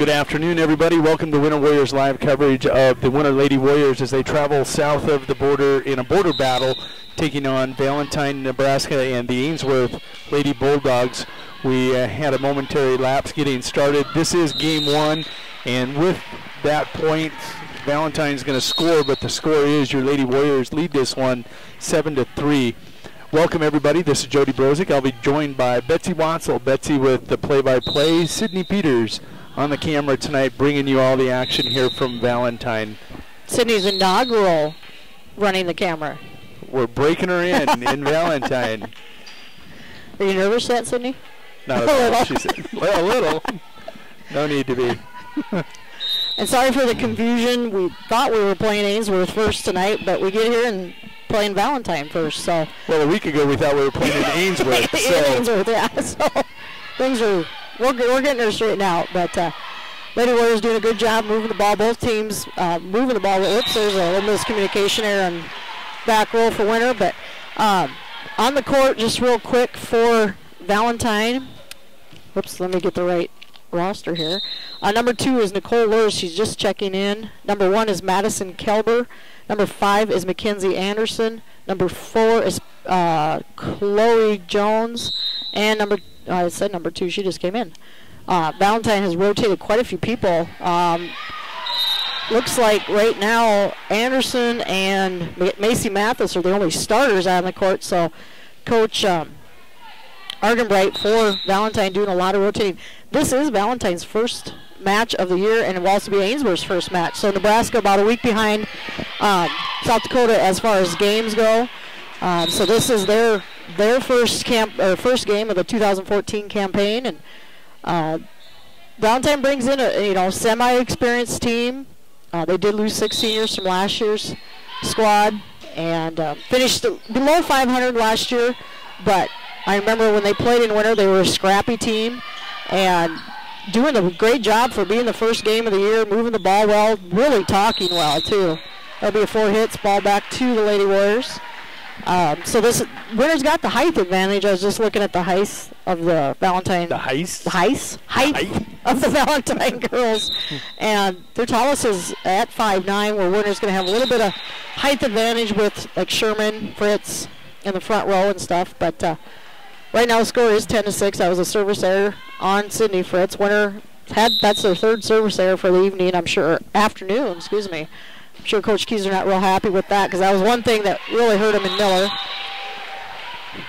Good afternoon, everybody. Welcome to Winter Warriors live coverage of the Winter Lady Warriors as they travel south of the border in a border battle, taking on Valentine, Nebraska, and the Ainsworth Lady Bulldogs. We had a momentary lapse getting started. This is game one, and with that point, Valentine's going to score, but the score is your Lady Warriors lead this one 7-3. Welcome, everybody. This is Jody Brozick. I'll be joined by Betsy Watzel. Betsy with the play-by-play. Sydney Peters on the camera tonight, bringing you all the action here from Valentine. Sydney's inaugural running the camera. We're breaking her in Valentine. Are you nervous yet, Sydney? Not at all. She said, well, a little. No need to be. And sorry for the confusion. We thought we were playing Ainsworth first tonight, but we get here and playing Valentine first. So. Well, a week ago we thought we were playing in Ainsworth. In Ainsworth, yeah. So things are. We're getting her straightened out, but Lady Warriors doing a good job moving the ball. Both teams moving the ball. Oops, there's a little miscommunication there on back row for Winter, but on the court, just real quick for Valentine. Whoops, let me get the right roster here. Number 2 is Nicole Lurs. She's just checking in. Number 1 is Madison Kelber. Number 5 is Mackenzie Anderson. Number 4 is Chloe Jones, and I said number 2, she just came in. Valentine has rotated quite a few people. Looks like right now Anderson and Macy Mathis are the only starters out on the court, so Coach Argenbright for Valentine doing a lot of rotating. This is Valentine's first match of the year, and it will also be Ainsworth's first match. So Nebraska about a week behind South Dakota as far as games go. So this is their first first game of the 2014 campaign, and Valentine brings in a semi-experienced team. They did lose 6 seniors from last year's squad, and finished below 500 last year. But I remember when they played in winter, they were a scrappy team, and doing a great job for being the first game of the year, moving the ball well, really talking well too. That'll be 4 hits, ball back to the Lady Warriors. So this Winter's got the height advantage. I was just looking at the height of the Valentine. The height? The height of the Valentine girls. And their tallest is at 5'9", where Winter's going to have a little bit of height advantage with like Sherman, Fritz in the front row and stuff. But right now the score is 10-6. That was a service error on Sydney Fritz. Winter that's their 3rd service error for the evening, afternoon, excuse me. I'm sure Coach Keys are not real happy with that, because that was one thing that really hurt him in Miller.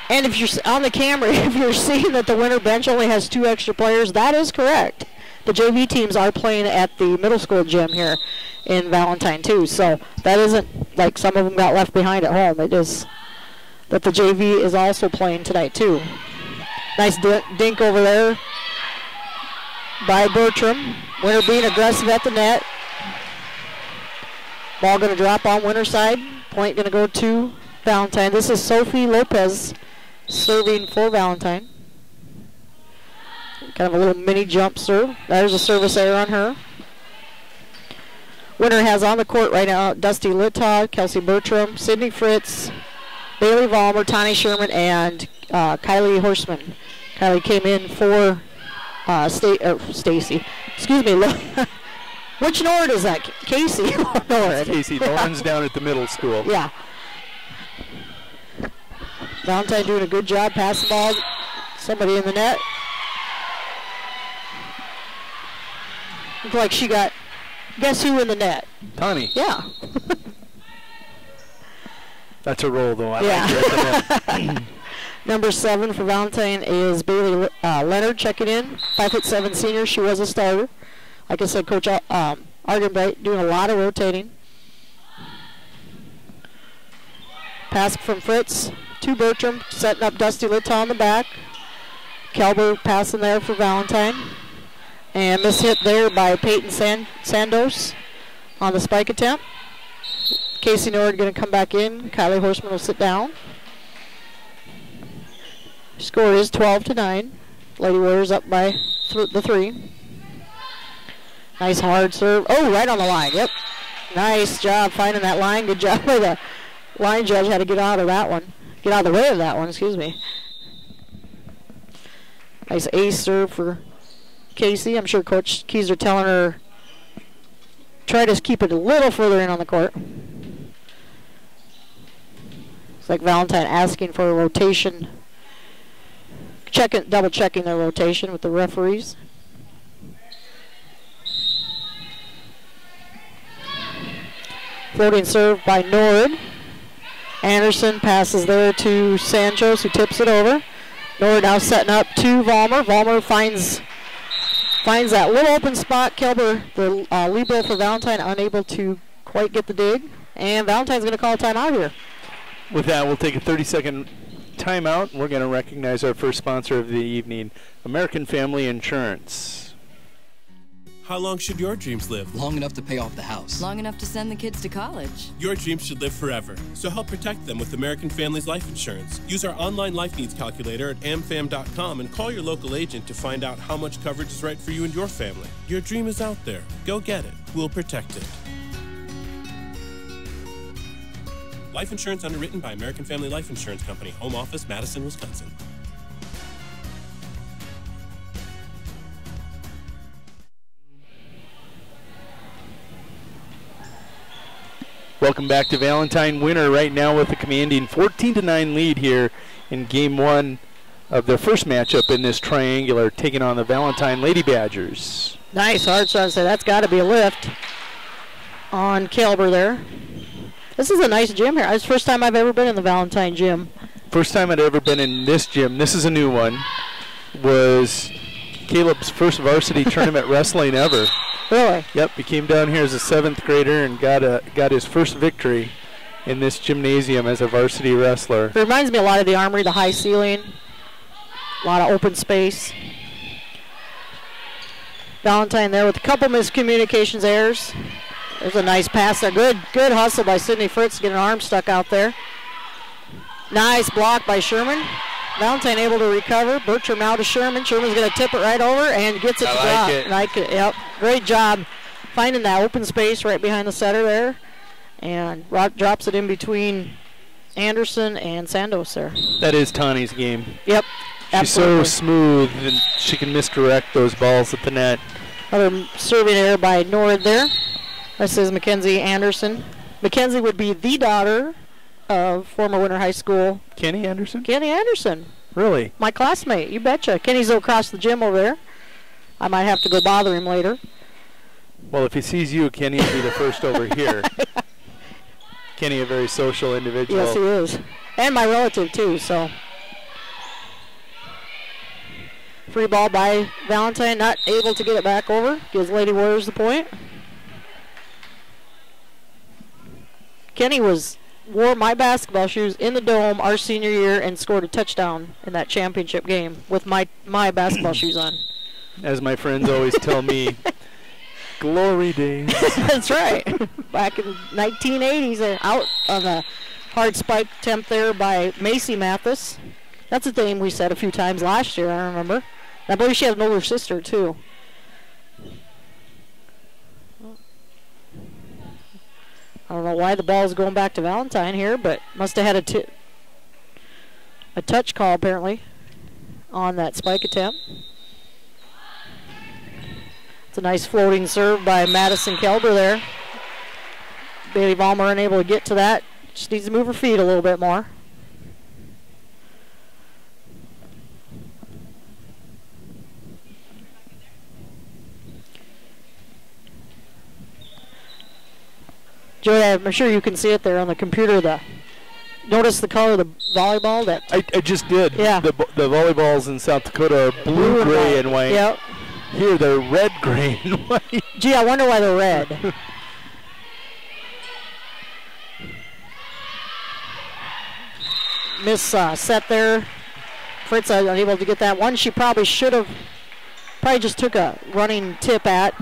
And if you're on the camera, if you're seeing that the Winter bench only has 2 extra players, that is correct. The JV teams are playing at the middle school gym here in Valentine too, so that isn't like some of them got left behind at home. It is that the JV is also playing tonight too. Nice dink over there by Bertram. Winter being aggressive at the net. Ball going to drop on Winter side. Point going to go to Valentine. This is Sophie Lopez serving for Valentine. Kind of a little mini jump serve. There's a service error on her. Winter has on the court right now Dusty Littaw, Kelsey Bertram, Sydney Fritz, Bailey Vollmer, Tani Sherman, and Kylie Horseman. Kylie came in for Stacy. Excuse me. Which Nord is that? Casey Nord. Casey. The one's down at the middle school. Yeah. Valentine doing a good job passing the ball. Somebody in the net. Looks like she got, guess who in the net? Tani. Yeah. That's a roll, though. I like it. Number 7 for Valentine is Bailey Leonard checking in. 5'7" senior. She was a starter. Like I said, Coach Argenbright doing a lot of rotating. Pass from Fritz to Bertram, setting up Dusty Littaw on the back. Kelber passing there for Valentine. And miss hit there by Peyton Sandos on the spike attempt. Casey Nord going to come back in. Kylie Horseman will sit down. Score is 12-9. Lady Warriors up by the 3. Nice hard serve. Oh, right on the line. Yep. Nice job finding that line. Good job by the line judge. Had to get out of that one. Get out of the way of that one, excuse me. Nice ace serve for Casey. I'm sure Coach Keyser telling her, try to keep it a little further in on the court. It's like Valentine asking for a rotation. Double checking their rotation with the referees. Floating serve by Nord. Anderson passes there to Sanchez, who tips it over. Nord now setting up to Vollmer. Vollmer finds that little open spot. Kelber, the libero for Valentine, unable to quite get the dig. And Valentine's going to call a timeout here. With that, we'll take a 30-second timeout. We're going to recognize our first sponsor of the evening, American Family Insurance. How long should your dreams live? Long enough to pay off the house. Long enough to send the kids to college. Your dreams should live forever. So help protect them with American Family's Life Insurance. Use our online life needs calculator at amfam.com and call your local agent to find out how much coverage is right for you and your family. Your dream is out there. Go get it. We'll protect it. Life insurance underwritten by American Family Life Insurance Company. Home office, Madison, Wisconsin. Welcome back to Valentine. Winner right now with a commanding 14-9 lead here in Game 1 of their first matchup in this triangular, taking on the Valentine Lady Badgers. Nice hard shot. So that's got to be a lift on Kelber there. This is a nice gym here. It's the first time I've ever been in the Valentine gym. First time I'd ever been in this gym. This is a new one. Was Caleb's first varsity tournament wrestling ever. Really? Yep, he came down here as a 7th grader and got his first victory in this gymnasium as a varsity wrestler. It reminds me a lot of the Armory, the high ceiling, a lot of open space. Valentine there with a couple miscommunications errors. There's a nice pass there. Good hustle by Sydney Fritz to get an arm stuck out there. Nice block by Sherman. Valentine able to recover. Bertram now to Sherman. Sherman's going to tip it right over and gets it to drop. Like it. Yep. Great job finding that open space right behind the setter there. And drops it in between Anderson and Sandos there. That is Tani's game. Yep. She's absolutely so smooth and she can misdirect those balls at the net. Another serving error by Nord there. This is Mackenzie Anderson. Mackenzie would be the daughter of former Winter High School. Kenny Anderson? Kenny Anderson. Really? My classmate, you betcha. Kenny's across the gym over there. I might have to go bother him later. Well, if he sees you, Kenny will be the first over here. Kenny, a very social individual. Yes, he is. And my relative, too, so. Free ball by Valentine, not able to get it back over. Gives Lady Warriors the point. Kenny wore my basketball shoes in the Dome our senior year and scored a touchdown in that championship game with my basketball shoes on. As my friends always tell me, glory days. That's right. Back in the 1980s, out on a hard spike attempt there by Macy Mathis. That's a name we said a few times last year, I remember. I believe she has an older sister, too. I don't know why the ball is going back to Valentine here, but must have had a touch call, apparently, on that spike attempt. It's a nice floating serve by Madison Kelber there. Bailey Vollmer unable to get to that. Just needs to move her feet a little bit more. Joey, I'm sure you can see it there on the computer. Notice the color of the volleyball? I just did. Yeah. The volleyballs in South Dakota are blue, gray, and white. Yep. Here they're red, gray, and white. Gee, I wonder why they're red. Miss set there. Fritz unable to get that one. She probably should have. Probably just took a running tip at.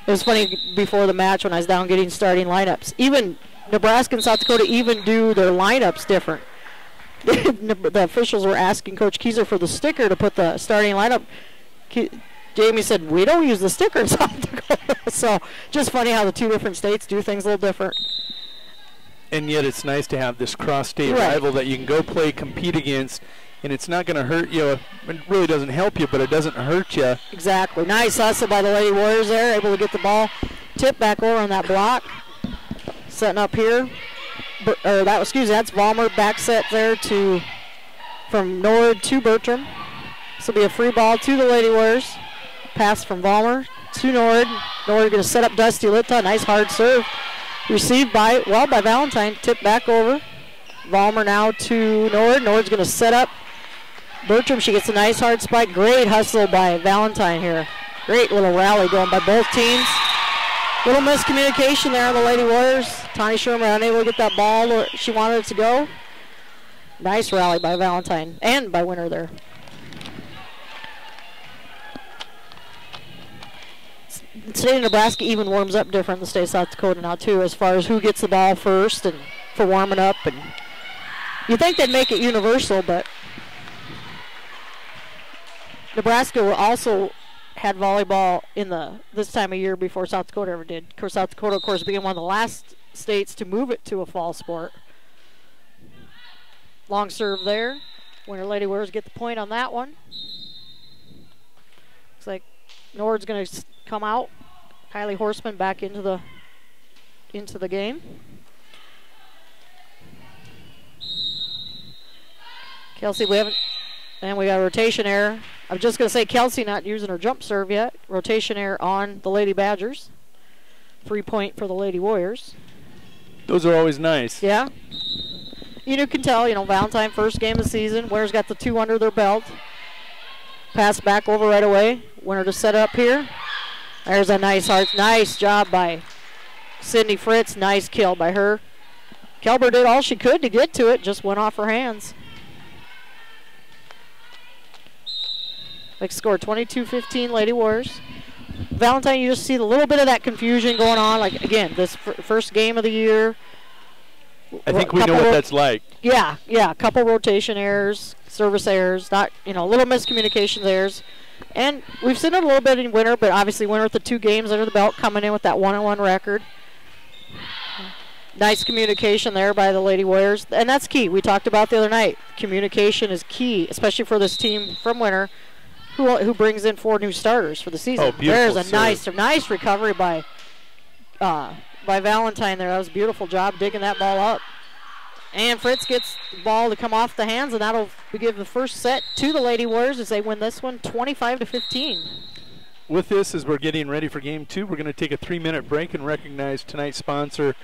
It was funny before the match when I was down getting starting lineups. Even Nebraska and South Dakota even do their lineups different. The officials were asking Coach Keyser for the sticker to put the starting lineup. Jamie said, we don't use the sticker in South Dakota. So just funny how the two different states do things a little different. And yet it's nice to have this cross-state rival that you can go play, compete against, and it's not going to hurt you. It really doesn't help you, but it doesn't hurt you. Exactly. Nice hustle by the Lady Warriors there, able to get the ball tipped back over on that block. Setting up here. That's Vollmer, back set there from Nord to Bertram. This will be a free ball to the Lady Warriors. Pass from Vollmer to Nord. Nord going to set up Dusty Litta. Nice hard serve. Received by Valentine. Tipped back over. Vollmer now to Nord. Nord's going to set up Bertram. She gets a nice hard spike. Great hustle by Valentine here. Great little rally going by both teams. Little miscommunication there on the Lady Warriors. Tani Sherman unable to get that ball where she wanted it to go. Nice rally by Valentine and by Winter there. The state of Nebraska even warms up different than the state of South Dakota now too, as far as who gets the ball first and for warming up. And you think they'd make it universal, but Nebraska will also had volleyball in this time of year before South Dakota ever did. Of course, South Dakota, of course, being one of the last states to move it to a fall sport. Long serve there. Winter Lady Warriors get the point on that one. Looks like Nord's going to come out. Kylie Horseman back into the game. Kelsey, we got a rotation error. I'm just going to say Kelsey not using her jump serve yet. Rotation error on the Lady Badgers. 3 point for the Lady Warriors. Those are always nice. Yeah. You can tell, Valentine first game of the season. Winter's got the 2 under their belt. Pass back over right away. Winter to set up here. There's a nice job by Sydney Fritz. Nice kill by her. Kelber did all she could to get to it. Just went off her hands. Score 22-15 Lady Warriors. Valentine, you just see a little bit of that confusion going on. Like, again, this first game of the year. I think we know what that's like. Yeah, a couple rotation errors, service errors, a little miscommunication errors. And we've seen it a little bit in Winter, but obviously Winter with the 2 games under the belt coming in with that 1-1 record. Nice communication there by the Lady Warriors. And that's key. We talked about the other night. Communication is key, especially for this team from Winter, who brings in 4 new starters for the season. Oh, beautiful. There's a nice recovery by Valentine there. That was a beautiful job digging that ball up. And Fritz gets the ball to come off the hands, and that'll give the first set to the Lady Warriors as they win this one 25-15. With this, as we're getting ready for game 2, we're going to take a 3-minute break and recognize tonight's sponsor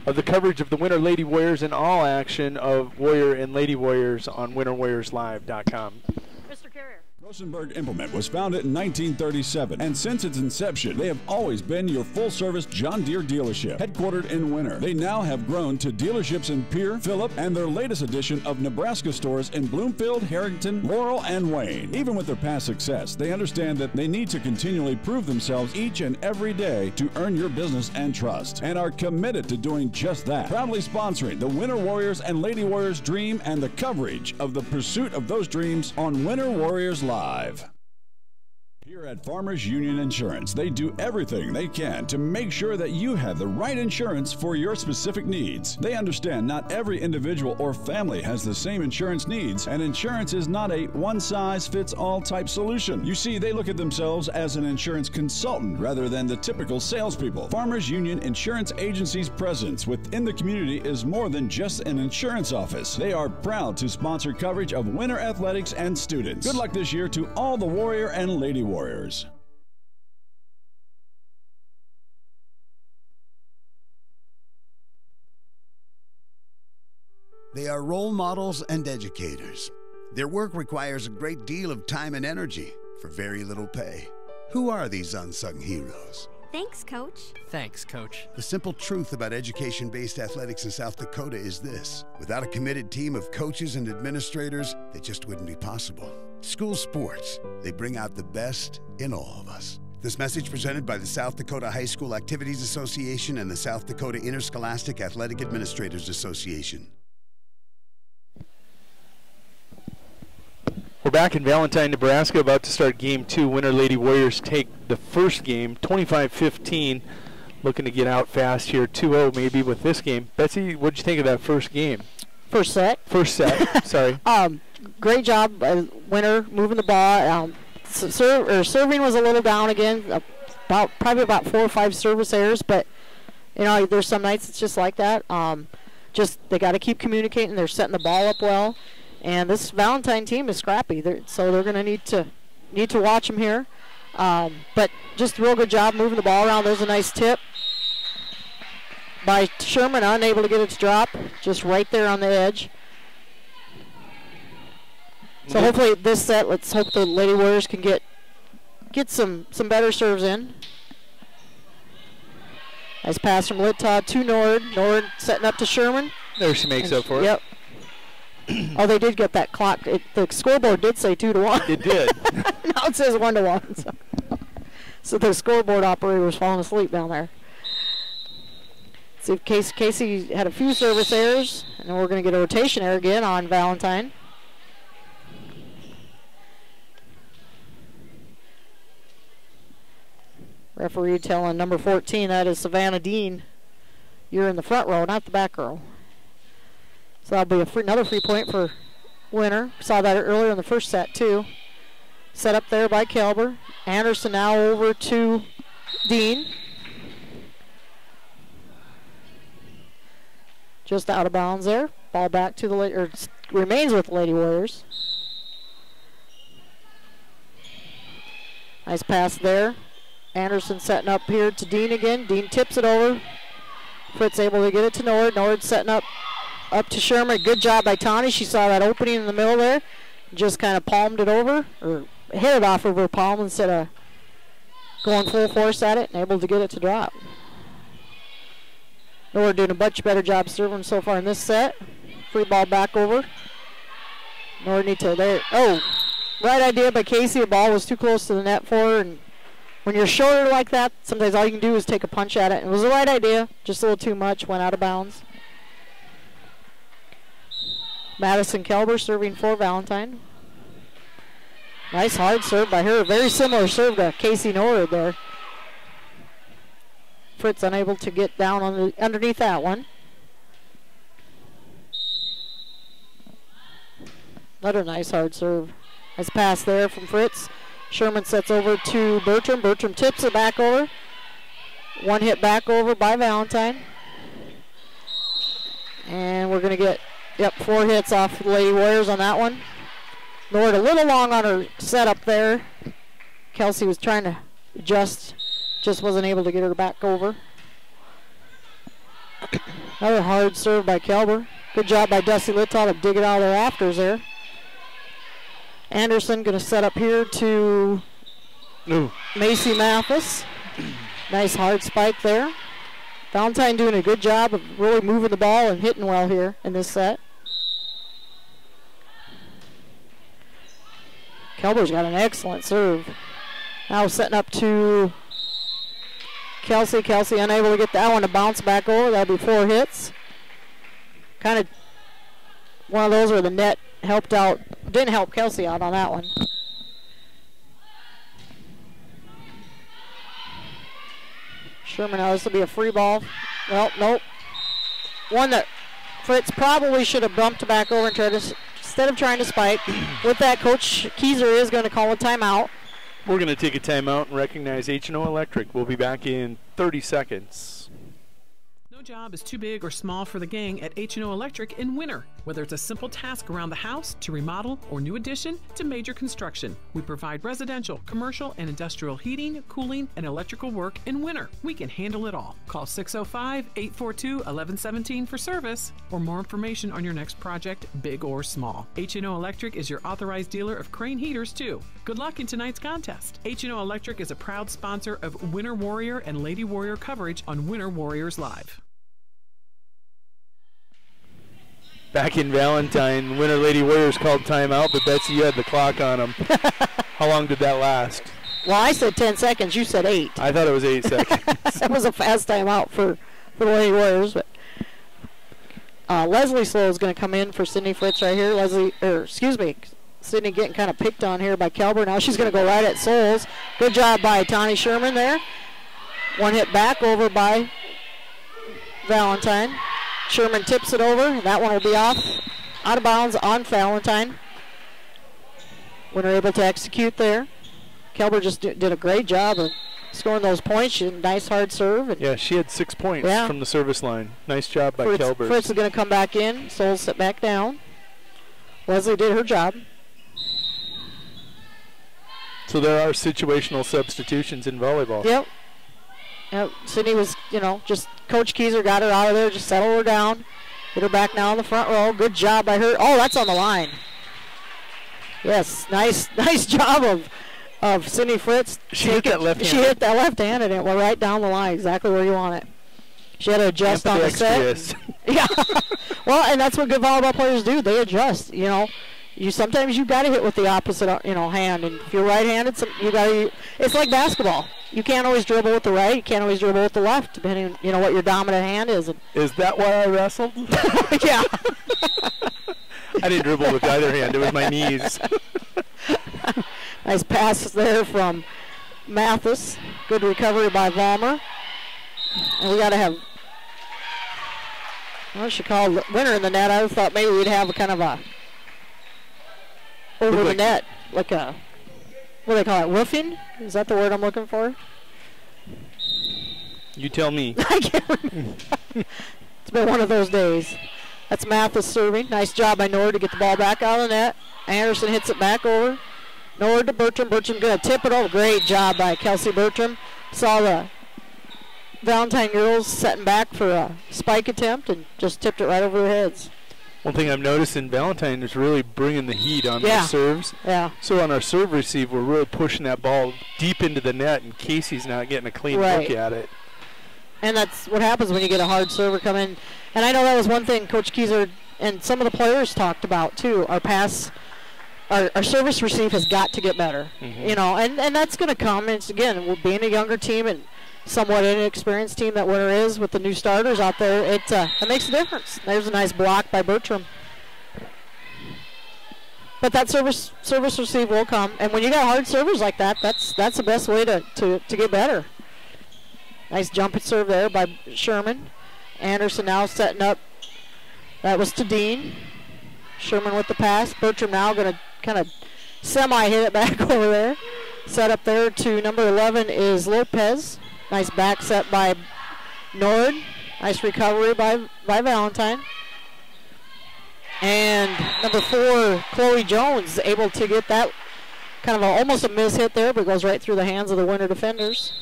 of the coverage of the Winter Lady Warriors and all action of Warrior and Lady Warriors on winterwarriorslive.com. Mr. Carrier. Rosenberg Implement was founded in 1937, and since its inception, they have always been your full-service John Deere dealership. Headquartered in Winter, they now have grown to dealerships in Pierre, Phillip, and their latest addition of Nebraska stores in Bloomfield, Harrington, Laurel, and Wayne. Even with their past success, they understand that they need to continually prove themselves each and every day to earn your business and trust, and are committed to doing just that. Proudly sponsoring the Winter Warriors and Lady Warriors dream and the coverage of the pursuit of those dreams on Winter Warriors Live. Here at Farmers Union Insurance, they do everything they can to make sure that you have the right insurance for your specific needs. They understand not every individual or family has the same insurance needs, and insurance is not a one-size-fits-all type solution. You see, they look at themselves as an insurance consultant rather than the typical salespeople. Farmers Union Insurance Agency's presence within the community is more than just an insurance office. They are proud to sponsor coverage of winter athletics and students. Good luck this year to all the Warrior and Lady Warriors. They are role models and educators. Their work requires a great deal of time and energy for very little pay. Who are these unsung heroes? Thanks, Coach. Thanks, Coach. The simple truth about education-based athletics in South Dakota is this: without a committed team of coaches and administrators, they just wouldn't be possible. School sports, they bring out the best in all of us. This message presented by the South Dakota High School Activities Association and the South Dakota Interscholastic Athletic Administrators Association. We're back in Valentine, Nebraska, about to start game 2. Winter Lady Warriors take the first game, 25-15. Looking to get out fast here, 2-0 maybe with this game. Betsy, what'd you think of that first game? First set. First set, sorry. great job by Winter moving the ball. Serving was a little down again, probably about 4 or 5 service errors, but you know, there's some nights it's just like that. Just they got to keep communicating. They're setting the ball up well, and this Valentine team is scrappy. So they're going to need to watch them here. But just a real good job moving the ball around. There's a nice tip by Sherman, unable to get it to drop, just right there on the edge. So hopefully this set, let's hope the Lady Warriors can get some better serves in. Nice pass from Littau to Nord. Nord setting up to Sherman. There she makes up for it. Yep. Oh, they did get that clock. The scoreboard did say 2-1. It did. Now it says 1-1. So the scoreboard operator was falling asleep down there. See if Casey had a few service errors, and then we're going to get a rotation error again on Valentine. Referee telling number 14, that is Savannah Dean, you're in the front row, not the back row. So that'll be another free point for Winter. Saw that earlier in the first set too. Set up there by Kelber. Anderson now over to Dean. Just out of bounds there. Ball back to the remains with the Lady Warriors. Nice pass there. Anderson setting up here to Dean again. Dean tips it over. Fritz able to get it to Nord. Nord setting up to Sherman. Good job by Tawny. She saw that opening in the middle there. Just kind of palmed it over, or hit it off of her palm instead of going full force at it, and able to get it to drop. Nord doing a much better job serving so far in this set. Free ball back over. Nord need to there. Oh, right idea by Casey. The ball was too close to the net for her, and when you're shorter like that, sometimes all you can do is take a punch at it. It was the right idea, just a little too much, went out of bounds. Madison Kelber serving for Valentine. Nice hard serve by her. Very similar serve to Casey Nord there. Fritz unable to get down on underneath that one. Another nice hard serve. Nice pass there from Fritz. Sherman sets over to Bertram. Bertram tips it back over. One hit back over by Valentine. And we're going to get, 4 hits off the Lady Warriors on that one. Nord a little long on her setup there. Kelsey was trying to adjust, just wasn't able to get her back over. Another hard serve by Kelber. Good job by Dusty Littau to dig it out of the rafters there. Anderson going to set up here to Macy Mathis. Nice hard spike there. Valentine doing a good job of really moving the ball and hitting well here in this set. Kelber's got an excellent serve. Now setting up to Kelsey. Kelsey unable to get that one to bounce back over. That'll be 4 hits. Kind of one of those where the net helped out, didn't help Kelsey out on that one. Sherman, now this will be a free ball. Well, nope. One that Fritz probably should have bumped back over and tried to, instead of trying to spike. With that, Coach Kieser is going to call a timeout. We're going to take a timeout and recognize H&O Electric. We'll be back in 30 seconds. No job is too big or small for the gang at H&O Electric in Winter. Whether it's a simple task around the house, to remodel, or new addition, to major construction, we provide residential, commercial, and industrial heating, cooling, and electrical work in Winter. We can handle it all. Call 605-842-1117 for service or more information on your next project, big or small. H&O Electric is your authorized dealer of Crane heaters, too. Good luck in tonight's contest. H&O Electric is a proud sponsor of Winter Warrior and Lady Warrior coverage on Winter Warriors Live. Back in Valentine, Winter Lady Warriors called timeout, but Betsy, you had the clock on them. How long did that last? Well, I said 10 seconds. You said 8. I thought it was 8 seconds. That was a fast timeout for the Lady Warriors. But Leslie Slow is going to come in for Sydney Fritz right here. Sydney getting kind of picked on here by Kelber. Now she's going to go right at Souls. Good job by Tawny Sherman there. One hit back over by Valentine. Sherman tips it over. That one will be out of bounds on Valentine. Winner able to execute there. Kelber just did a great job of scoring those points. She had a nice hard serve. And yeah, she had 6 points from the service line. Nice job by Kelber. Fritz is going to come back in. Souls sit back down. Leslie did her job. So there are situational substitutions in volleyball. Yep. Sydney was, just Coach Keyser got her out of there, just settle her down. Get her back now in the front row. Good job by her. Oh, that's on the line. Yes, nice job of Sydney Fritz. She hit that left hand. She hit that left hand and it went right down the line, exactly where you want it. She had to adjust on the set. Yeah. Well, and that's what good volleyball players do. They adjust. Sometimes you got to hit with the opposite, hand. And if you're right-handed, you got to. It's like basketball. You can't always dribble with the right. You can't always dribble with the left, depending, what your dominant hand is. Is that why I wrestled? Yeah. I didn't dribble with either hand. It was my knees. Nice passes there from Mathis. Good recovery by Vollmer. And we got to have. What should call winner in the net. I thought maybe we'd have a kind of a over the net, like a, what do they call it, woofing? Is that the word I'm looking for? You tell me. I can't remember. It's been one of those days. That's Mathis serving. Nice job by Nord to get the ball back out of the net. Anderson hits it back over. Nord to Bertram. Bertram going to tip it over. Great job by Kelsey Bertram. Saw the Valentine girls setting back for a spike attempt and just tipped it right over their heads. One thing I've noticed in Valentine is really bringing the heat on their serves. Yeah. So on our serve receive, we're really pushing that ball deep into the net, and Casey's not getting a clean look at it. And that's what happens when you get a hard server come in. And I know that was one thing Coach Keyser and some of the players talked about too. Our service receive has got to get better. Mm-hmm. And that's going to come. And it's, again, being a younger team and somewhat inexperienced team that Winter is with the new starters out there, it makes a difference. There's a nice block by Bertram. But that service receive will come, and when you got hard servers like that, that's the best way to get better. Nice jump and serve there by Sherman. Anderson now setting up. That was to Dean. Sherman with the pass. Bertram now going to kind of semi-hit it back over there. Set up there to number 11 is Lopez. Nice back set by Nord. Nice recovery by Valentine. And number 4, Chloe Jones, able to get that kind of almost a miss hit there, but goes right through the hands of the Winter defenders.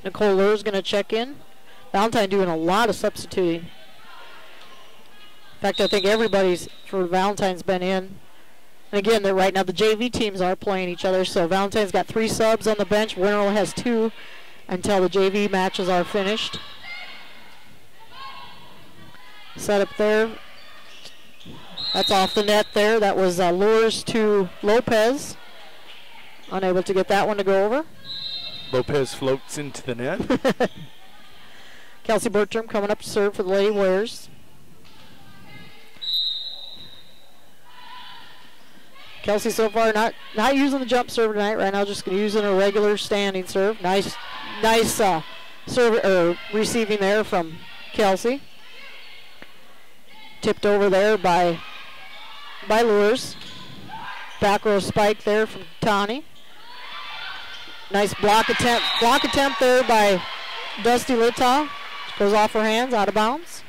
Nicole Lur's going to check in. Valentine doing a lot of substituting. In fact, I think everybody's for Valentine's been in. And again, right now the JV teams are playing each other, so Valentine's got 3 subs on the bench. Winter only has 2 until the JV matches are finished. Set up there. That's off the net there. That was Lures to Lopez. Unable to get that one to go over. Lopez floats into the net. Kelsey Bertram coming up to serve for the Lady Warriors. Kelsey so far not using the jump serve tonight. Right now, just going to use a regular standing serve. Nice serve receiving there from Kelsey. Tipped over there by Lures. Back row spike there from Tani. Nice block attempt there by Dusty Littaw. Goes off her hands, out of bounds.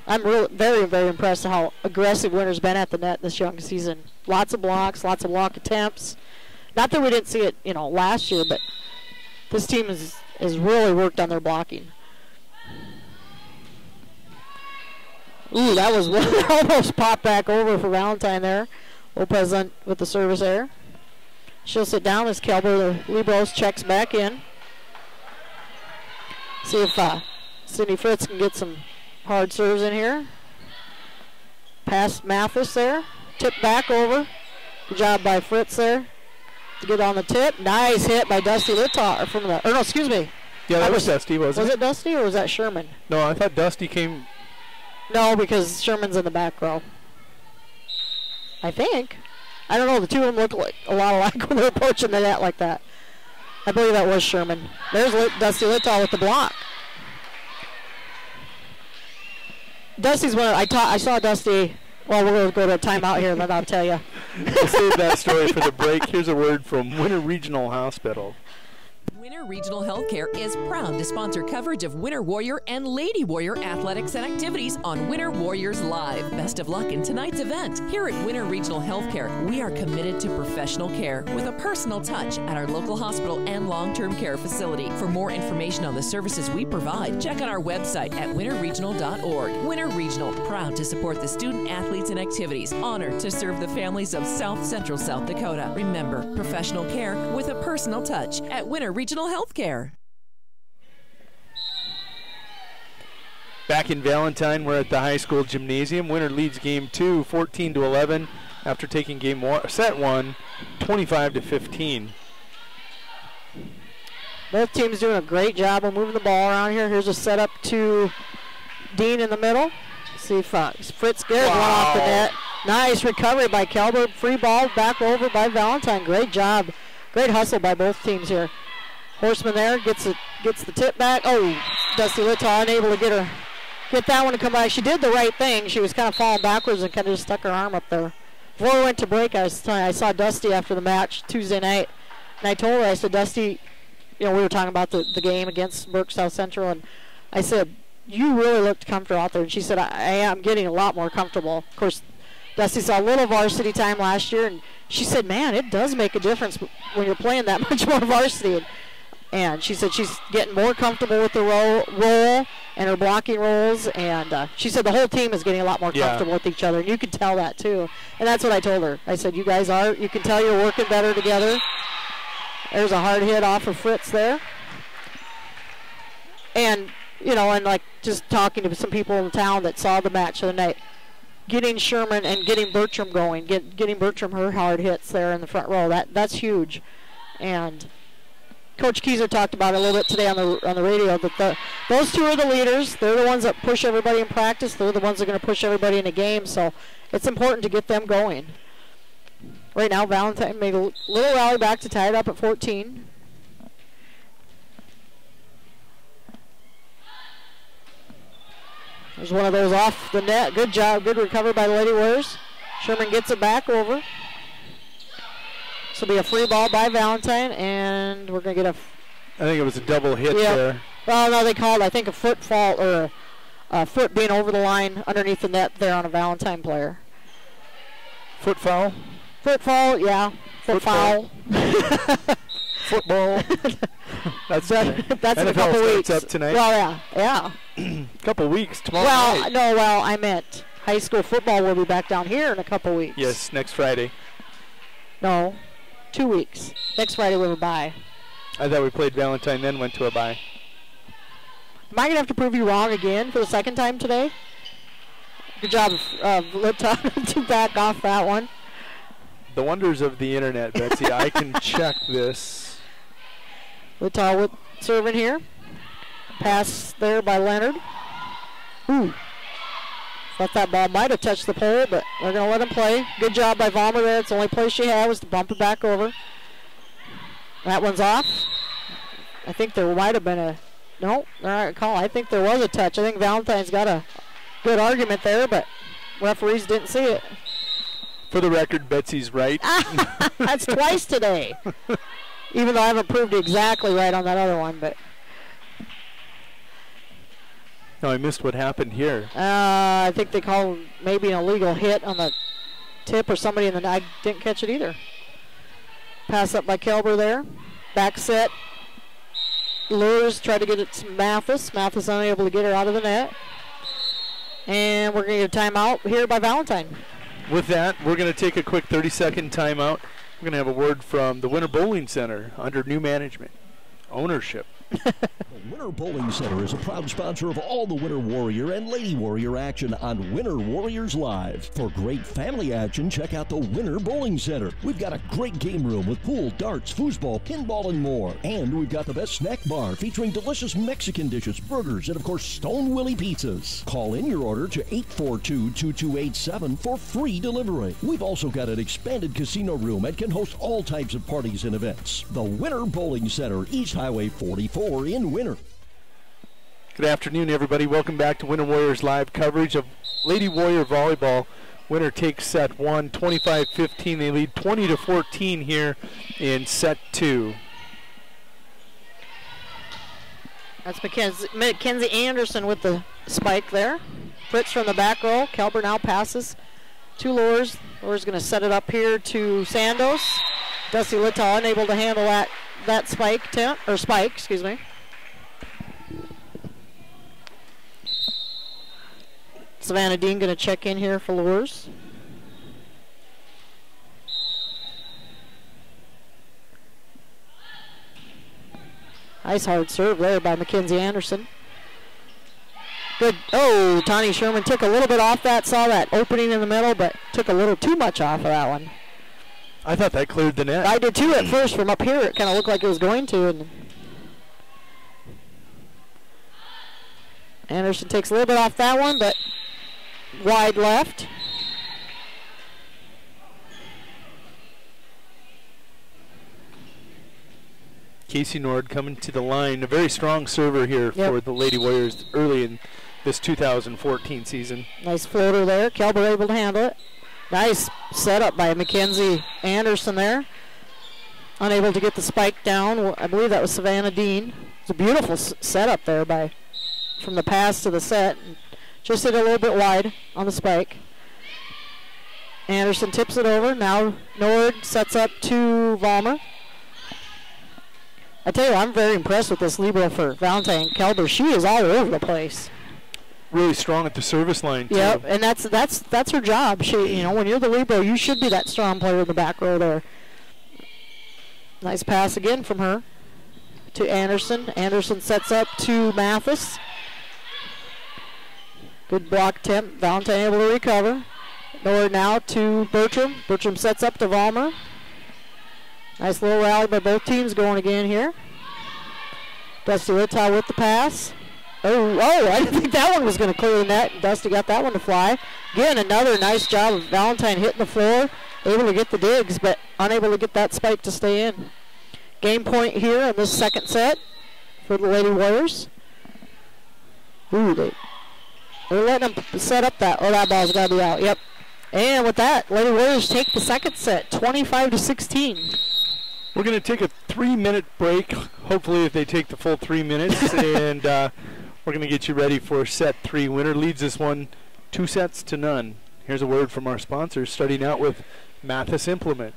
I'm really very, very impressed with how aggressive Winter's been at the net this young season. Lots of blocks, lots of block attempts. Not that we didn't see it, last year, but this team has really worked on their blocking. Ooh, that was almost popped back over for Valentine there. Lopez with the service error. She'll sit down as Kelber, the Libros, checks back in. See if Sydney Fritz can get some hard serves in here. Past Mathis there. Tip back over. Good job by Fritz there to get on the tip. Nice hit by Dusty Littaw from the. Or no, excuse me. Yeah, that was Dusty, wasn't it? Was it Dusty or was that Sherman? No, I thought Dusty came. No, because Sherman's in the back row. I think. I don't know. The two of them look like a lot alike when they're approaching the net like that. I believe that was Sherman. There's Dusty Littaw with the block. Dusty's one. I saw Dusty Well, we're going to go to a timeout here, but I'll tell you. We'll save that story for the break. Here's a word from Winter Regional Hospital. Winter Regional Healthcare is proud to sponsor coverage of Winter Warrior and Lady Warrior athletics and activities on Winter Warriors Live. Best of luck in tonight's event. Here at Winter Regional Healthcare, we are committed to professional care with a personal touch at our local hospital and long-term care facility. For more information on the services we provide, check out our website at winterregional.org. Winter Regional, proud to support the student athletes and activities. Honored to serve the families of South Central South Dakota. Remember, professional care with a personal touch at Winter Regional Healthcare. Back in Valentine, we're at the high school gymnasium. Winter leads game 2, 14-11, after taking set 1, 25-15. Both teams doing a great job of moving the ball around here. Here's a setup to Dean in the middle. See if Fritz Garrett went off the net. Nice recovery by Kelber. Free ball back over by Valentine. Great job. Great hustle by both teams here. Horseman there gets the tip back. Oh, Dusty Littall unable to get that one to come back. She did the right thing. She was kind of falling backwards and kind of just stuck her arm up there. Before we went to break, I saw Dusty after the match Tuesday night, and I told her, I said, Dusty, we were talking about the game against Burke South Central, and I said, you really looked comfortable out there. And she said, I am getting a lot more comfortable. Of course, Dusty saw a little varsity time last year, and she said, man, it does make a difference when you're playing that much more varsity. And she said she's getting more comfortable with the roll and her blocking rolls. And she said the whole team is getting a lot more comfortable with each other. And you can tell that, too. And that's what I told her. I said, you can tell you're working better together. There's a hard hit off of Fritz there. And, and like just talking to some people in town that saw the match the other night, getting Sherman and getting Bertram going, getting Bertram her hard hits there in the front row, that's huge. And Coach Keyser talked about it a little bit today on the radio, that those two are the leaders. They're the ones that push everybody in practice. They're the ones that are going to push everybody in a game. So it's important to get them going. Right now, Valentine made a little rally back to tie it up at 14. There's one of those off the net. Good job. Good recovery by the Lady Warriors. Sherman gets it back over. This will be a free ball by Valentine, and we're going to get I think it was a double hit there. Well, no, they called, I think, a foot fault or a foot being over the line underneath the net there on a Valentine player. Foot foul? Foot foul, yeah. Foot foul. Football. That's in a couple weeks. Up tonight. Well, yeah. Couple weeks tomorrow night. I meant high school football will be back down here in a couple weeks. Yes, next Friday. No, 2 weeks. Next Friday we'll be bye. I thought we played Valentine, then went to a bye. Am I going to have to prove you wrong again for the second time today? Good job of Lipton to back off that one. The wonders of the internet, Betsy. I can check this. Littall with serving here. Pass there by Leonard. Ooh. Thought that ball might have touched the pole, but they're going to let him play. Good job by Vollmer there. It's the only play she had was to bump it back over. That one's off. I think there might have been a... No, they're not call. I think there was a touch. I think Valentine's got a good argument there, but referees didn't see it. For the record, Betsy's right. That's twice today. Even though I haven't proved exactly right on that other one, but... No, I missed what happened here. I think they called maybe an illegal hit on the tip or somebody in the... I didn't catch it either. Pass up by Kelber there. Back set. Lures, try to get it to Mathis. Mathis unable to get her out of the net. And we're going to get a timeout here by Valentine. With that, we're going to take a quick 30-second timeout. We're going to have a word from the Winter Bowling Center under new management, ownership. The Winter Bowling Center is a proud sponsor of all the Winter Warrior and Lady Warrior action on Winter Warriors Live. For great family action, check out the Winter Bowling Center. We've got a great game room with pool, darts, foosball, pinball, and more. And we've got the best snack bar featuring delicious Mexican dishes, burgers, and of course, Stone Willie pizzas. Call in your order to 842-2287 for free delivery. We've also got an expanded casino room and can host all types of parties and events. The Winter Bowling Center, East Highway 44 in Winter. Good afternoon, everybody. Welcome back to Winter Warriors Live coverage of Lady Warrior Volleyball. Winner takes set 1, 25-15. They lead 20-14 here in set 2. That's Mackenzie Anderson with the spike there. Fritz from the back row. Kelber now passes to Lures. Lures going to set it up here to Sandos. Dusty Littau unable to handle that spike, excuse me. Savannah Dean going to check in here for Lures. Nice hard serve there by Mackenzie Anderson. Good. Oh, Tani Sherman took a little bit off that, saw that opening in the middle, but took a little too much off of that one. I thought that cleared the net. I did too at first. From up here, it kind of looked like it was going to. And Anderson takes a little bit off that one, but wide left. Casey Nord coming to the line. A very strong server here for the Lady Warriors early in this 2014 season. Nice floater there. Kelber able to handle it. Nice setup by Mackenzie Anderson there. Unable to get the spike down. I believe that was Savannah Dean. It's a beautiful setup there from the pass to the set. Just hit a little bit wide on the spike. Anderson tips it over. Now Nord sets up to Vollmer. I tell you, I'm very impressed with this libero for Valentine Kelber. She is all over the place. Really strong at the service line too. Yep, and that's her job. She, when you're the libero, you should be that strong player in the back row there. Nice pass again from her to Anderson. Anderson sets up to Mathis. Good block attempt. Valentine able to recover. Nord now to Bertram. Bertram sets up to Vollmer. Nice little rally by both teams going again here. Dusty Littau with the pass. Oh, I didn't think that one was going to clear the net. Dusty got that one to fly. Again, another nice job of Valentine hitting the floor. Able to get the digs, but unable to get that spike to stay in. Game point here in this second set for the Lady Warriors. Ooh, they're letting them set up that. Oh, that ball's got to be out. Yep. And with that, Lady Warriors take the second set, 25-16. We're going to take a 3-minute break. Hopefully, if they take the full 3 minutes, and we're going to get you ready for set 3. Winner leads this one 2-0. Here's a word from our sponsors, starting out with Mathis Implement.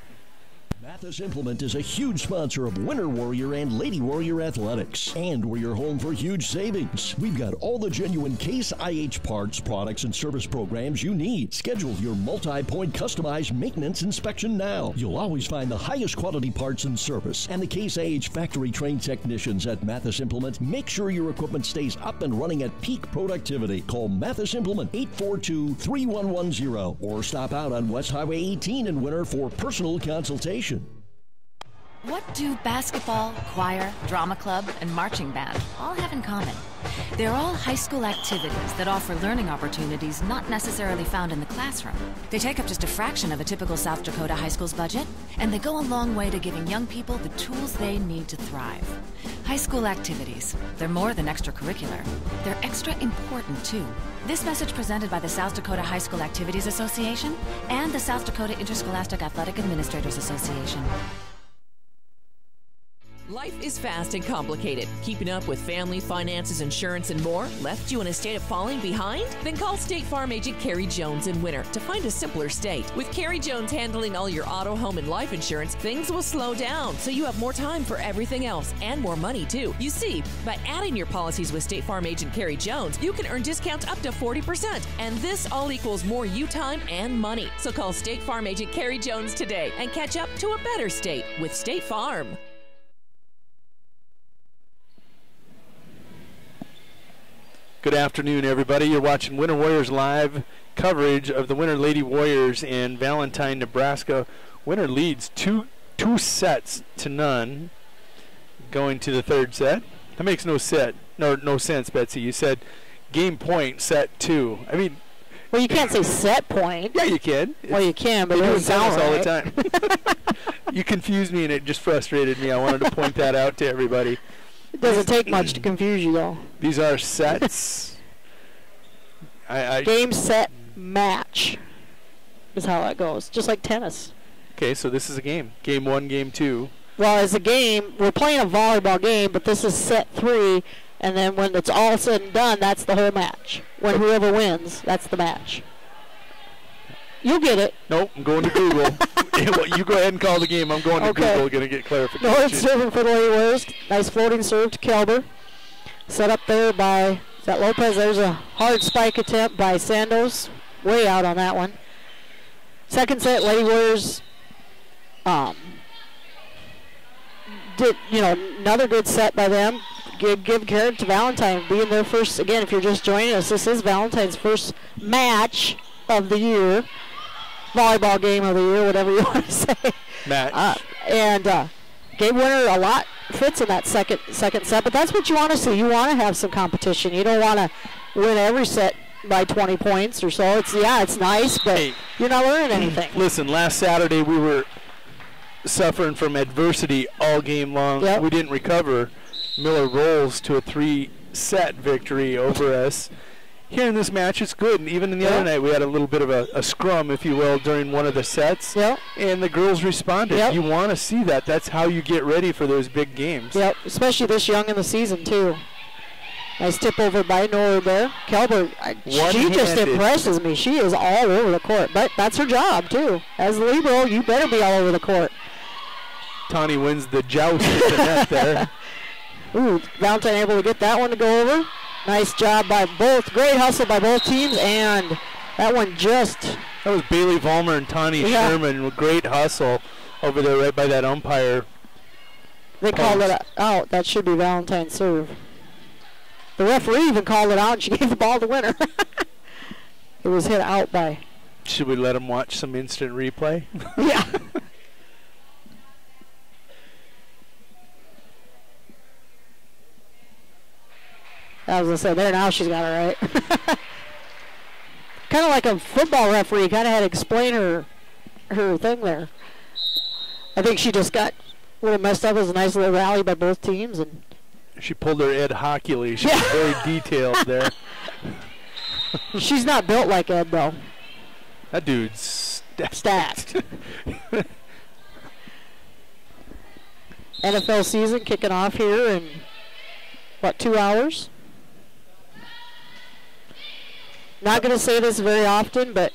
Mathis Implement is a huge sponsor of Winter Warrior and Lady Warrior athletics, and we're your home for huge savings. We've got all the genuine Case IH parts, products, and service programs you need. Schedule your multi-point customized maintenance inspection now. You'll always find the highest quality parts and service, and the Case IH factory-trained technicians at Mathis Implement make sure your equipment stays up and running at peak productivity. Call Mathis Implement 842-3110 or stop out on West Highway 18 in Winter for personal consultation. What do basketball, choir, drama club, and marching band all have in common? They're all high school activities that offer learning opportunities not necessarily found in the classroom. They take up just a fraction of a typical South Dakota high school's budget, and they go a long way to giving young people the tools they need to thrive. High school activities, they're more than extracurricular. They're extra important, too. This message presented by the South Dakota High School Activities Association and the South Dakota Interscholastic Athletic Administrators Association. Life is fast and complicated. Keeping up with family, finances, insurance, and more left you in a state of falling behind? Then call State Farm agent Carrie Jones in Winter to find a simpler state. With Carrie Jones handling all your auto, home, and life insurance, things will slow down, so you have more time for everything else and more money, too. You see, by adding your policies with State Farm agent Carrie Jones, you can earn discounts up to 40%, and this all equals more you time and money. So call State Farm agent Carrie Jones today and catch up to a better state with State Farm. Good afternoon, everybody. You're watching Winter Warriors Live coverage of the Winter Lady Warriors in Valentine, Nebraska. Winter leads 2-0 going to the third set. That makes no sense, Betsy. You said game point, set 2. I mean, well, you can't say set point. Yeah, you can. Well, you can, but it doesn't sound all right. the time. You confused me, and it just frustrated me. I wanted to point that out to everybody. It doesn't take much to confuse you, though. These are sets. Game, set, match. is how that goes, just like tennis. Okay, so this is a game. Game 1, game 2. Well, as a game, we're playing a volleyball game, but this is set 3, and then when it's all said and done, that's the whole match. When whoever wins, that's the match. You'll get it. Nope, I'm going to Google. You go ahead and call the game. I'm going to Google, going to get clarification. North serving for the Lady Warriors. Nice floating serve to Kelber. Set up there by, is that Lopez? There's a hard spike attempt by Sandos. Way out on that one. Second set, Lady Warriors did, another good set by them. Give credit to Valentine being their first, again, if you're just joining us, this is Valentine's first match of the year. Volleyball game of the year, whatever you want to say. Match. Gave winner a lot fits in that second set, but that's what you want to see. You want to have some competition. You don't want to win every set by 20 points or so. It's nice, but you're not learning anything. Listen, last Saturday we were suffering from adversity all game long. Yep. We didn't recover. Miller rolls to a 3-set victory over us. Here in this match, it's good. And even in the other night, we had a little bit of a scrum, if you will, during one of the sets. Yep. And the girls responded. Yep. You want to see that. That's how you get ready for those big games. Yep, especially this young in the season, too. Nice tip over by Nora there. Kelber, she just impresses me. She is all over the court. But that's her job, too. As the libero, you better be all over the court. Tawny wins the joust at the net there. Ooh, Valentine able to get that one to go over. Nice job by both. Great hustle by both teams, and that one just... That was Bailey Vollmer and Tawny Sherman with great hustle over there right by that umpire. They called it out. That should be Valentine's serve. The referee even called it out, and she gave the ball to the winner. It was hit out by... Should we let them watch some instant replay? Yeah. I was going to say, there now she's got it right. Kind of like a football referee, kind of had to explain her thing there. I think she just got a little messed up. It was a nice little rally by both teams. And she pulled her Ed Hockley. She was very detailed there. She's not built like Ed, though. That dude's stacked. NFL season kicking off here in, 2 hours? Not going to say this very often, but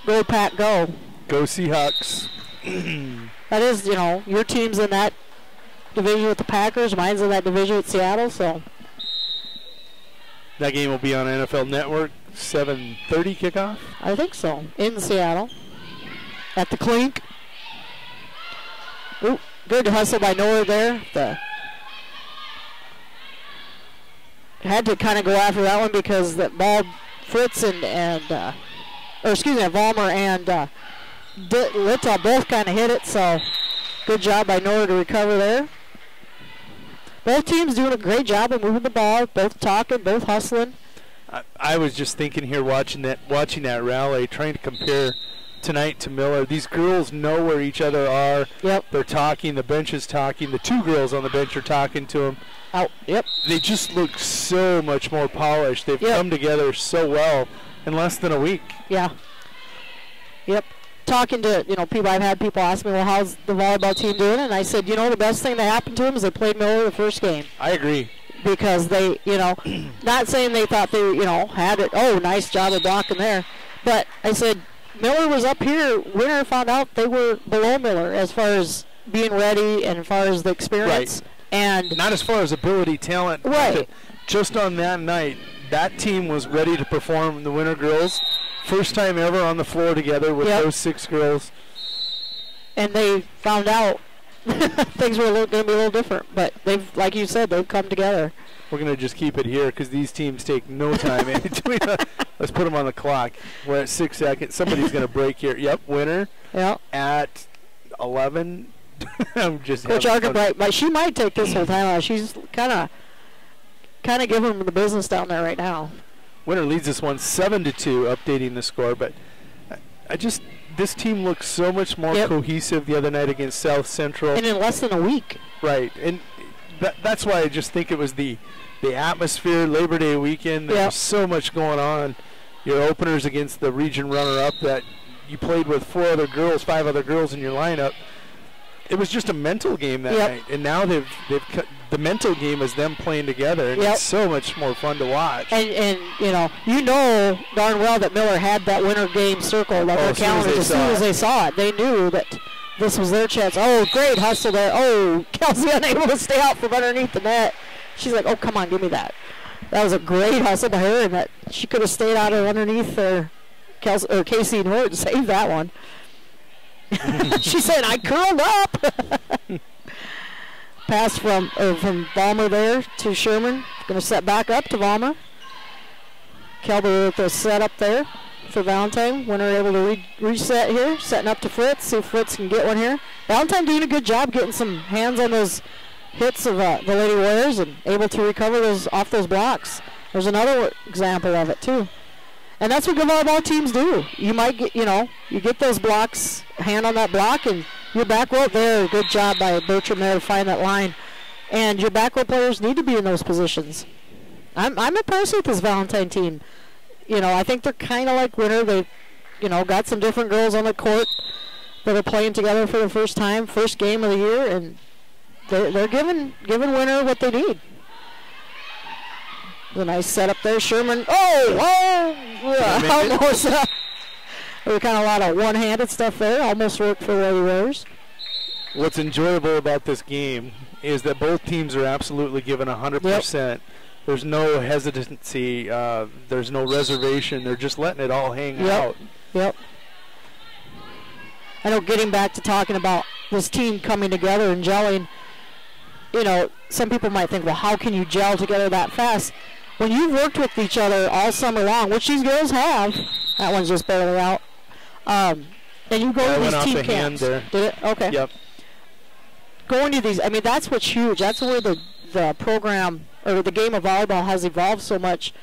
go Pack, go. Go Seahawks. That is, your team's in that division with the Packers. Mine's in that division with Seattle, so. That game will be on NFL Network, 7:30 kickoff? I think so, in Seattle. At the Clink. Ooh, good hustle by Nora there. Had to kind of go after that one because that ball... Fritz Vollmer and Little both kind of hit it, so good job by Nora to recover there. Both teams doing a great job of moving the ball, both talking, both hustling. I was just thinking here watching that rally, trying to compare tonight to Miller. These girls know where each other are. Yep. They're talking, the bench is talking, the two girls on the bench are talking to them. Yep. They just look so much more polished. They've come together so well in less than a week. Yeah. Yep. Talking to, people, I've had people ask me, well, how's the volleyball team doing? And I said, the best thing that happened to them is they played Miller the first game. I agree. Because they, not saying they thought they, had it, nice job of blocking there. But I said, Miller was up here. Winner found out they were below Miller as far as being ready and as far as the experience. Right. And not as far as ability, talent. Right. Just on that night, that team was ready to perform. The Winter girls, first time ever on the floor together with those 6 girls. And they found out things were going to be a little different. But they've, like you said, they've come together. We're going to just keep it here because these teams take no time in between. Let's put them on the clock. We're at 6 seconds. Somebody's going to break here. Yep, Winter. Yep. At 11. I'm just Coach Arkenbright, but she might take this whole time out. She's kind of giving them the business down there right now. Winter leads this one 7-2, updating the score. But this team looks so much more cohesive the other night against South Central. And in less than a week. Right, and that's why I just think it was the atmosphere, Labor Day weekend. There was so much going on. Your openers against the region runner-up that you played with 5 other girls in your lineup. It was just a mental game that night, and now they've the mental game is them playing together, and it's so much more fun to watch. And you know darn well that Miller had that winter game circled on their calendars as soon as they saw it. They knew that this was their chance. Oh, great hustle there. Oh, Kelsey unable to stay out from underneath the net. She's like, oh, come on, give me that. That was a great hustle by her, and that she could have stayed out of underneath there. Casey Norton saved that one. She said, I curled up. Pass from Valmer there to Sherman. Going to set back up to Valmer. Kelber with the set up there for Valentine. Winner able to reset here. Setting up to Fritz. See if Fritz can get one here. Valentine doing a good job getting some hands on those hits of the Lady Warriors and able to recover those off those blocks. There's another example of it too. And that's what good volleyball teams do. You might get, you get those blocks, hand on that block, and your back row there. Good job by Bertram there to find that line. And your back row players need to be in those positions. I'm impressed with this Valentine team. I think they're kind of like Winter. They've, got some different girls on the court that are playing together for the first time, first game of the year, and they're giving Winter what they need. A nice setup there, Sherman. Almost. There was kind of a lot of one-handed stuff there. Almost worked for Lady Warriors. What's enjoyable about this game is that both teams are absolutely given 100%. Yep. There's no hesitancy. There's no reservation. They're just letting it all hang out. Yep. I know, getting back to talking about this team coming together and gelling, some people might think, well, how can you gel together that fast? When you've worked with each other all summer long, which these girls have, that one's just barely out, and you go to these team camps. Did it? Okay. Yep. Going to these, that's what's huge. That's where the program or the game of volleyball has evolved so much,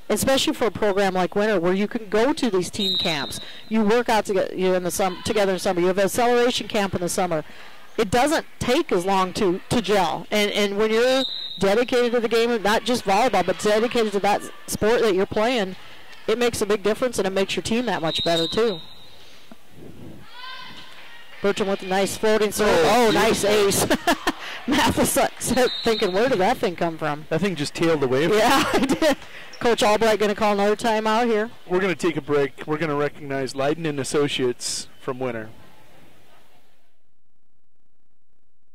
especially for a program like Winter, where you can go to these team camps. You work out together in the summer. You have an acceleration camp in the summer. It doesn't take as long to gel. And when you're dedicated to the game of not just volleyball, but dedicated to that sport that you're playing, it makes a big difference, and it makes your team that much better, too. Bertram with a nice floating serve. Oh, nice ace. Mathis thinking, where did that thing come from? That thing just tailed away. Yeah, it did. Coach Albright going to call another timeout here. We're going to take a break. We're going to recognize Leiden and Associates from Winter.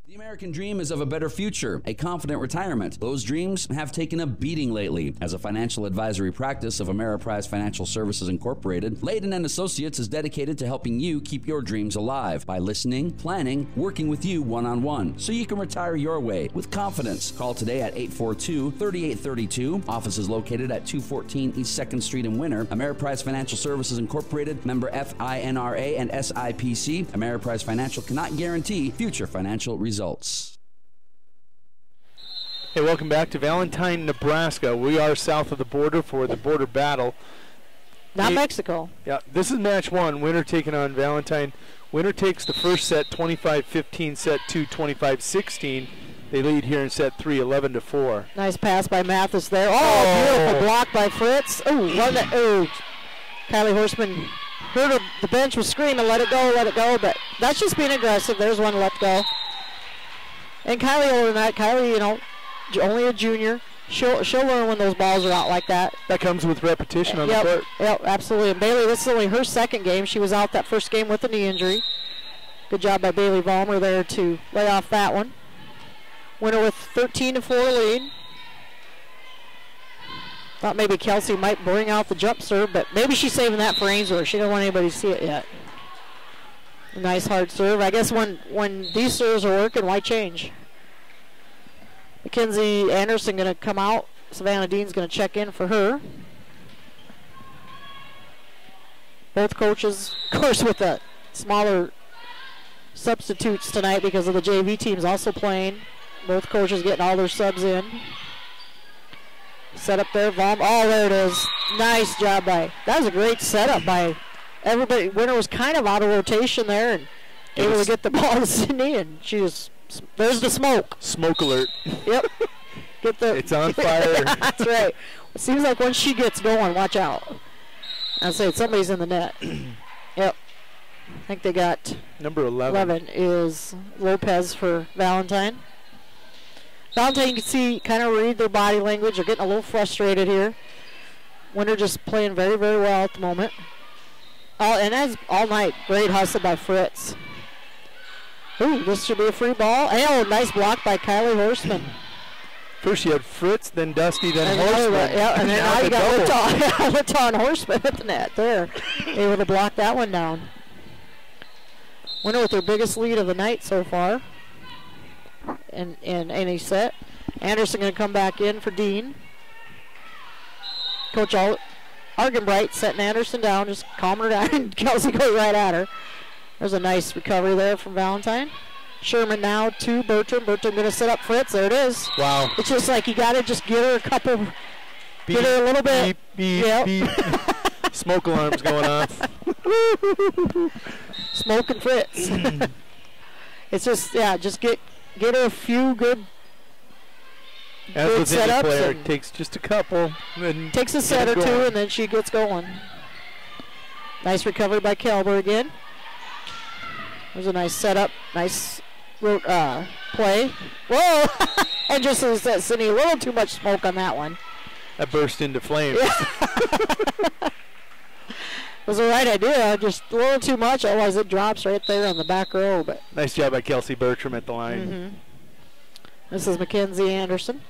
The American dream is of a better future, a confident retirement. Those dreams have taken a beating lately. As a financial advisory practice of Ameriprise Financial Services Incorporated, Leiden and Associates is dedicated to helping you keep your dreams alive by listening, planning, working with you one-on-one, so you can retire your way with confidence. Call today at 842-3832. Office is located at 214 East 2nd Street in Winter. Ameriprise Financial Services Incorporated, member FINRA and SIPC. Ameriprise Financial cannot guarantee future financial results. Hey, welcome back to Valentine, Nebraska. We are south of the border for the border battle. Not Mexico. Yeah, this is match 1. Winter taking on Valentine. Winter takes the first set 25-15, set 2 25-16. They lead here in set 3 11-4. Nice pass by Mathis there. Oh, beautiful block by Fritz. Kylie Horseman heard the bench was screaming, let it go, but that's just being aggressive. There's one let go. And Kylie older than that. Kylie, only a junior. She'll learn when those balls are out like that. That comes with repetition on the court. Yep, absolutely. And Bailey, this is only her second game. She was out that first game with a knee injury. Good job by Bailey Valmer there to lay off that one. Winner with 13-4 lead. Thought maybe Kelsey might bring out the jump serve, but maybe she's saving that for Ainsworth. She don't want anybody to see it yet. A nice hard serve. I guess when these serves are working, why change? Mackenzie Anderson going to come out. Savannah Dean's going to check in for her. Both coaches, of course, with the smaller substitutes tonight because of the JV teams also playing. Both coaches getting all their subs in. Set up there, Vom. Oh, there it is. Nice job by. That was a great setup by everybody. Winter was kind of out of rotation there and able to get the ball to Sydney, and she was. There's the smoke. Smoke alert. Yep. It's on fire. That's right. It seems like once she gets going, watch out. I say somebody's in the net. Yep. I think they got number 11 is Lopez for Valentine. Valentine, you can see, kind of read their body language. They're getting a little frustrated here. Winter just playing very, very well at the moment. And as all night, great hustle by Fritz. Ooh, this should be a free ball. Oh, nice block by Kylie Horseman. First you had Fritz, then Dusty, then Horseman. Yeah, and then now you got Litaw and Horseman at the net there. Able to block that one down. Winter with their biggest lead of the night so far. In any set. Anderson going to come back in for Dean. Coach Argenbright setting Anderson down, just calming her down, and Kelsey goes right at her. There's a nice recovery there from Valentine. Sherman now to Bertram. Bertram going to set up Fritz. There it is. Wow. It's just like you got to just get her a couple, get her a little bit. Beep, yep. beep. Smoke alarms going off. Smoking Fritz. It's just, yeah, just get her a few good As with any setups. player, it takes just a couple. And takes a set or two, and then she gets going. Nice recovery by Kelber again. There's a nice setup, nice play. Whoa! And just as that, Cindy, a little too much smoke on that one. That burst into flames. It was the right idea, just a little too much, otherwise it drops right there on the back row. But nice job by Kelsey Bertram at the line. Mm-hmm. This is Mackenzie Anderson.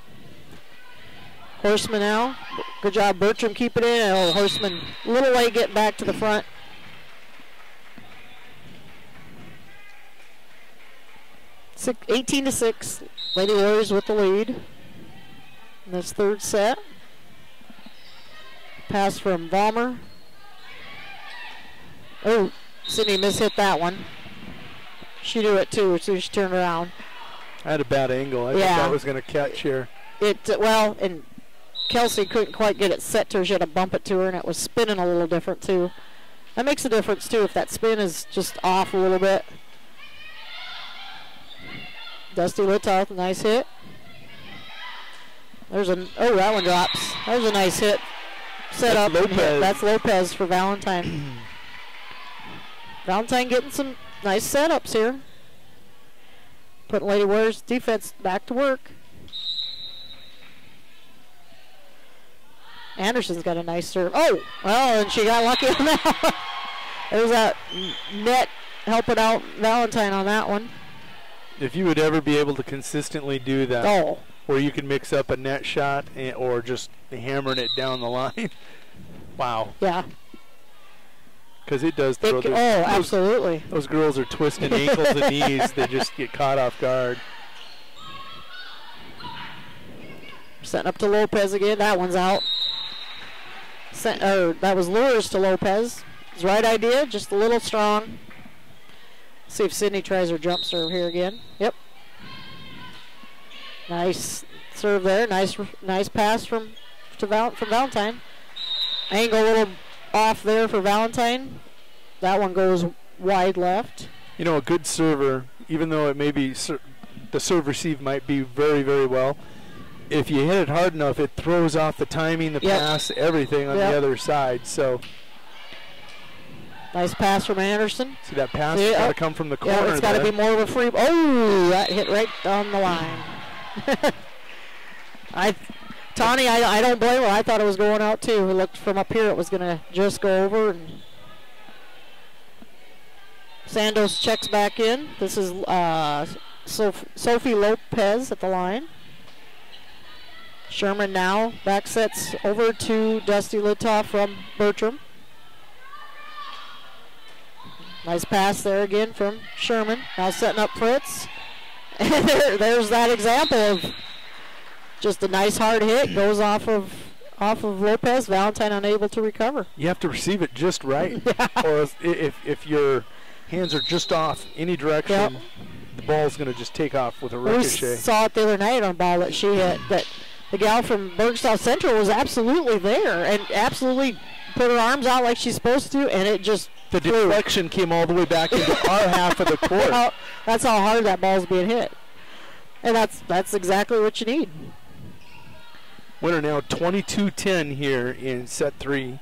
Horseman now. Good job, Bertram, keep it in. Oh, Horseman a little late getting back to the front. 18-6. Lady Warriors with the lead in this third set. Pass from Vollmer. Oh, Sydney mishit that one. She knew it too as soon as she turned around. I had a bad angle. I thought that was going to catch here. Well, and Kelsey couldn't quite get it set to her. She had to bump it to her, and it was spinning a little different too. That makes a difference too if that spin is just off a little bit. Dusty Litoth, nice hit. That one drops. That was a nice hit. Set up. That's Lopez for Valentine. Valentine getting some nice setups here. Putting Lady Warriors defense back to work. Anderson's got a nice serve. Oh, well, and she got lucky on that. There's that net helping out Valentine on that one. If you would ever be able to consistently do that, where you can mix up a net shot or just hammering it down the line, wow. Yeah. Because it does throw absolutely. Those girls are twisting ankles and knees. They just get caught off guard. Setting up to Lopez again. That one's out. That was lures to Lopez. His right idea, just a little strong. See if Sydney tries her jump serve here again. Yep. Nice serve there. Nice pass from Valentine. Angle a little off there for Valentine. That one goes wide left. You know, a good server, even though it may be the serve receive might be very, very well, if you hit it hard enough, it throws off the timing, the pass, everything on the other side. So nice pass from Anderson. See that pass? It's got to come from the corner. Yeah, it's got to be more of a free. Oh, that hit right on the line. Tawny, I don't blame her. I thought it was going out too. It looked from up here, it was going to just go over. And Sandos checks back in. This is Sophie Lopez at the line. Sherman now back sets over to Dusty Litoff from Bertram. Nice pass there again from Sherman. Now setting up Fritz. And there's that example of just a nice hard hit. Goes off of Lopez. Valentine unable to recover. You have to receive it just right. Or if your hands are just off any direction, the ball's going to just take off with a ricochet. We saw it the other night on a ball that she hit. That the gal from Bergstad Central was absolutely there and absolutely put her arms out like she's supposed to, and it just the deflection came all the way back into our half of the court. That's how hard that ball's being hit. And that's exactly what you need. Winner now 22-10 here in set 3.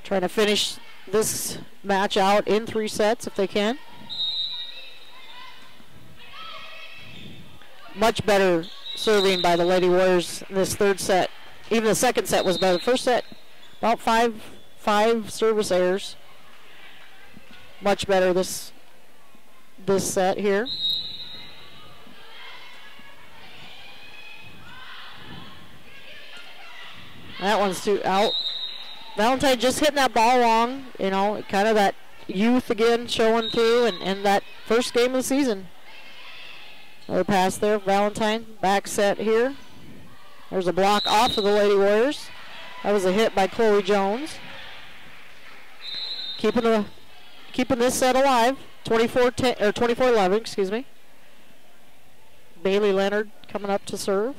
Trying to finish this match out in 3 sets if they can. Much better serving by the Lady Warriors in this 3rd set. Even the 2nd set was better. The 1st set, about five service errors. Much better this set here. That one's too out. Valentine just hitting that ball long, you know, kind of that youth again showing through and that first game of the season. Another pass there, Valentine, back set here. There's a block off of the Lady Warriors. That was a hit by Chloe Jones. Keeping this set alive. 24-10 or 24-11, excuse me. Bailey Leonard coming up to serve.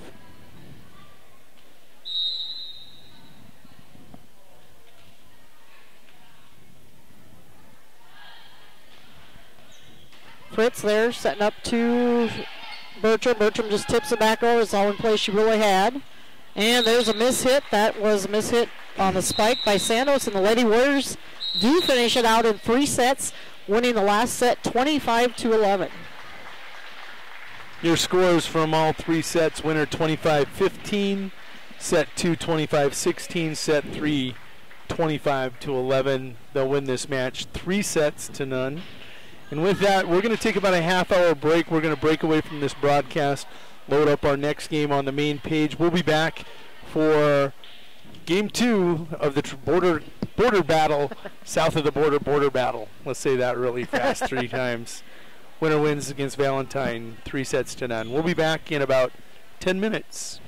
Fritz there setting up to Bertram. Bertram just tips it back over. It's all in place she really had. And there's a miss hit. That was a miss hit on the spike by Santos, and the Lady Warriors do finish it out in 3 sets, winning the last set 25-11. Your scores from all 3 sets: winner 25-15, set 2 25-16, set 3 25-11. They'll win this match 3 sets to none. And with that, we're going to take about a half-hour break. We're going to break away from this broadcast, load up our next game on the main page. We'll be back for game 2 of the border battle, south of the border battle. Let's say that really fast 3 times. Winner wins against Valentine 3 sets to none. We'll be back in about 10 minutes.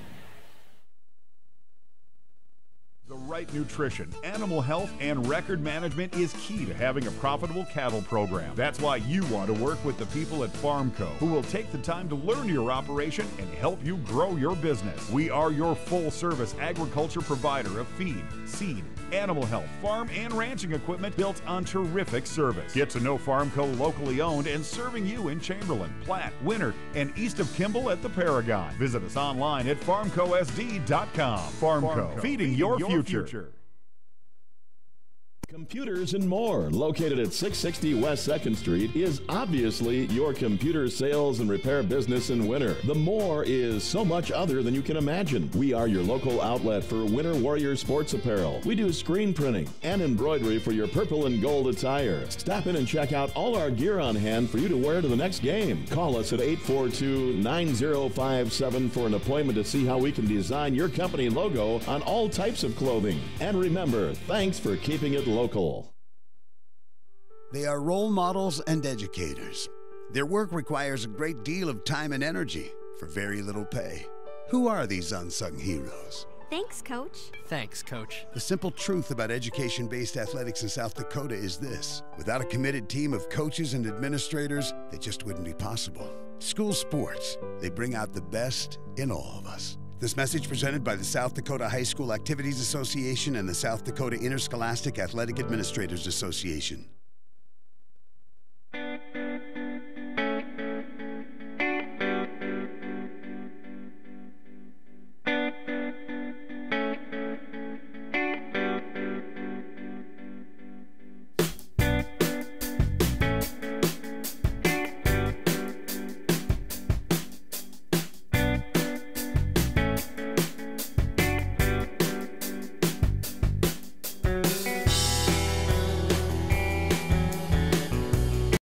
The right nutrition, animal health, and record management is key to having a profitable cattle program. That's why you want to work with the people at Farmco, who will take the time to learn your operation and help you grow your business. We are your full-service agriculture provider of feed, seed, animal health, farm, and ranching equipment built on terrific service. Get to know Farmco locally owned and serving you in Chamberlain, Platte, Winter, and east of Kimball at the Paragon. Visit us online at farmcosd.com. Farmco, feeding your future. Computers and More, located at 660 West 2nd Street, is obviously your computer sales and repair business in Winter. The More is so much other than you can imagine. We are your local outlet for Winter Warrior sports apparel. We do screen printing and embroidery for your purple and gold attire. Stop in and check out all our gear on hand for you to wear to the next game. Call us at 842-9057 for an appointment to see how we can design your company logo on all types of clothing. And remember, thanks for keeping it local. They are role models and educators. Their work requires a great deal of time and energy for very little pay. Who are these unsung heroes? Thanks, Coach. Thanks, Coach. The simple truth about education-based athletics in South Dakota is this: without a committed team of coaches and administrators, they just wouldn't be possible. School sports, they bring out the best in all of us. This message presented by the South Dakota High School Activities Association and the South Dakota Interscholastic Athletic Administrators Association.